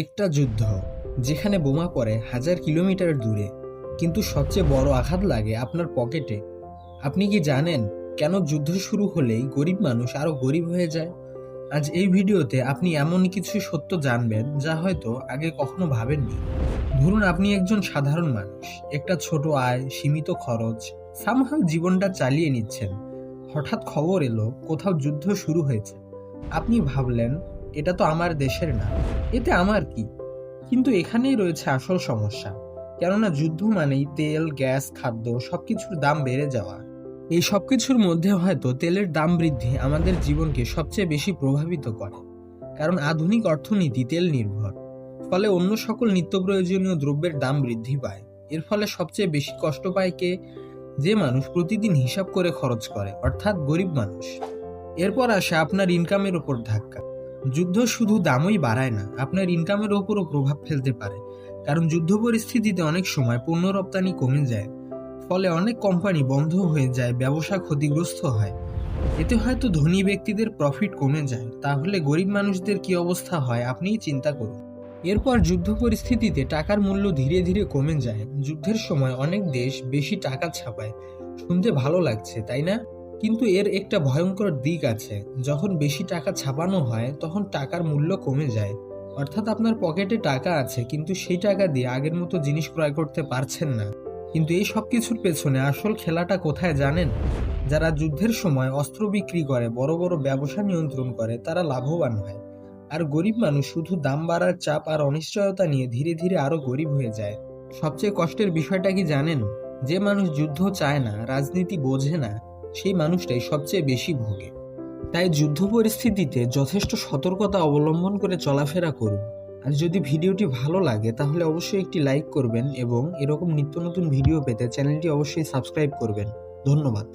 একটা যুদ্ধ যেখানে বোমা পড়ে হাজার কিলোমিটার দূরে, কিন্তু সবচেয়ে বড় আঘাত লাগে আপনার পকেটে। আপনি কি জানেন কেন যুদ্ধ শুরু হলেই গরিব মানুষ আরো গরিব হয়ে যায়? আজ এই ভিডিওতে আপনি এমন কিছু সত্য জানবেন যা হয়তো আগে কখনো ভাবেননি। ধরুন আপনি একজন সাধারণ মানুষ, একটা ছোট আয়, সীমিত খরচ, সামহাও জীবনটা চালিয়ে নিচ্ছেন। হঠাৎ খবর এলো কোথাও যুদ্ধ শুরু হয়েছে। আপনি ভাবলেন, এটা তো আমার দেশের না, এতে আমার কি? কিন্তু এখানেই রয়েছে আসল সমস্যা। কেননা যুদ্ধ মানেই তেল, গ্যাস, খাদ্য সবকিছুর দাম বেড়ে যাওয়া। এই সবকিছুর মধ্যে হয়তো তেলের দাম বৃদ্ধি আমাদের জীবনকে সবচেয়ে বেশি প্রভাবিত করে, কারণ আধুনিক অর্থনীতি তেল নির্ভর। ফলে অন্য সকল নিত্য প্রয়োজনীয় দ্রব্যের দাম বৃদ্ধি পায়। এর ফলে সবচেয়ে বেশি কষ্ট পায় কে? যে মানুষ প্রতিদিন হিসাব করে খরচ করে, অর্থাৎ গরিব মানুষ। এরপর আসে আপনার ইনকামের ওপর ধাক্কা। যুদ্ধ শুধু দামই বাড়ায় না, আপনার ইনকামের ওপরও প্রভাব ফেলতে পারে। কারণ যুদ্ধ পরিস্থিতিতে অনেক সময় পণ্য রপ্তানি কমে যায়। ফলে অনেক কোম্পানি বন্ধ হয়ে যায়, ব্যবসা ক্ষতিগ্রস্ত হয়। এতে হয়তো ধনী ব্যক্তিদের প্রফিট কমে যায়, তাহলে গরিব মানুষদের কি অবস্থা হয় আপনিই চিন্তা করুন। এরপর যুদ্ধ পরিস্থিতিতে টাকার মূল্য ধীরে ধীরে কমে যায়। যুদ্ধের সময় অনেক দেশ বেশি টাকা ছাপায়। শুনতে ভালো লাগছে, তাই না? কিন্তু এর একটা ভয়ঙ্কর দিক আছে। যখন বেশি টাকা ছাপানো হয় তখন টাকার মূল্য কমে যায়। অর্থাৎ আপনার পকেটে টাকা আছে, কিন্তু সেই টাকা দিয়ে আগের মতো জিনিস ক্রয় করতে পারছেন না। কিন্তু এই সব কিছুর পেছনে আসল খেলাটা কোথায় জানেন? যারা যুদ্ধের সময় অস্ত্র বিক্রি করে, বড় বড় ব্যবসা নিয়ন্ত্রণ করে, তারা লাভবান হয়। আর গরিব মানুষ শুধু দাম বাড়ার চাপ আর অনিশ্চয়তা নিয়ে ধীরে ধীরে আরো গরিব হয়ে যায়। সবচেয়ে কষ্টের বিষয়টা কি জানেন? যে মানুষ যুদ্ধ চায় না, রাজনীতি বোঝে না, সেই মানুষটাই সবচেয়ে বেশি ভোগে। তাই যুদ্ধ পরিস্থিতিতে যথেষ্ট সতর্কতা অবলম্বন করে চলাফেরা করুন। আর যদি ভিডিওটি ভালো লাগে তাহলে অবশ্যই একটি লাইক করবেন এবং এরকম নিত্য নতুন ভিডিও পেতে চ্যানেলটি অবশ্যই সাবস্ক্রাইব করবেন। ধন্যবাদ।